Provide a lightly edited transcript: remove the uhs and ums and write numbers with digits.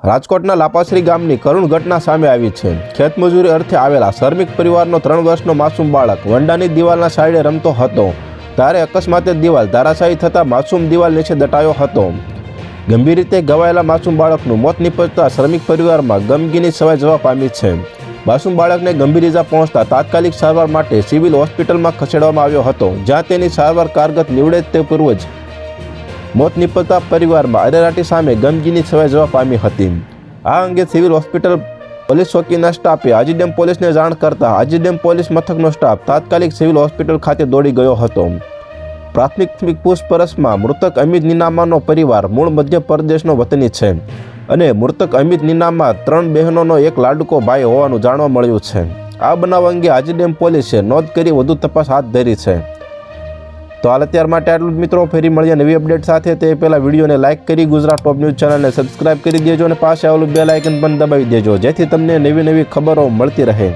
રાજકોટના લાપાશ્રી ગામની કરુણ ઘટના સામે આવી છે। ખેતમજૂરી અર્થે આવેલા શ્રમિક પરિવારનો 3 વર્ષનો માસૂમ બાળક વંડાની દિવાલના સાઈડે રમતો હતો ત્યારે અકસ્માતે દિવાલ ધરાશાયી થતાં માસૂમ દિવાલ નીચે દટાયો હતો। ગંભીર રીતે ઘવાયેલા માસૂમ બાળકનું મોત નિપજતા શ્રમિક પરિવારમાં ગમગીની છવાઈ જવા પામી છે। માસૂમ બાળકને ગંભીર ઇજા પહોંચતા તાત્કાલિક સારવાર માટે સિવિલ હોસ્પિટલમાં ખસેડવામાં આવ્યો હતો, જ્યાં તેની સારવાર કારગત નીવડે તે પૂર્વ જ મોત નિપજતા પરિવારમાં અરેરાટી સામે ગમગીની છવાઈ જવા પામી હતી। આ અંગે સિવિલ હોસ્પિટલ પોલીસ ચોકીના સ્ટાફે આજીડેમ પોલીસને જાણ કરતા આજીડેમ પોલીસ મથકનો સ્ટાફ તાત્કાલિક સિવિલ હોસ્પિટલ ખાતે દોડી ગયો હતો। પ્રાથમિક પૂછપરછમાં મૃતક અમિત નીનામાનો પરિવાર મૂળ મધ્યપ્રદેશનો વતની છે અને મૃતક અમિત નીનામા 3 બહેનોનો એક લાડકો ભાઈ હોવાનું જાણવા મળ્યું છે। આ બનાવ અંગે આજીડેમ પોલીસે નોંધ કરી વધુ તપાસ હાથ ધરી છે। તો હાલ અત્યાર માટે આટલું જ મિત્રો, ફરી મળીએ નવી અપડેટ સાથે। તે પહેલાં વિડીયોને લાઇક કરી ગુજરાત ટોપ ન્યૂઝ ચેનલને સબસ્ક્રાઇબ કરી દેજો અને પાસે આવેલું બેલ આઇકન પણ દબાવી દેજો, જેથી તમને નવી ખબરો મળતી રહે।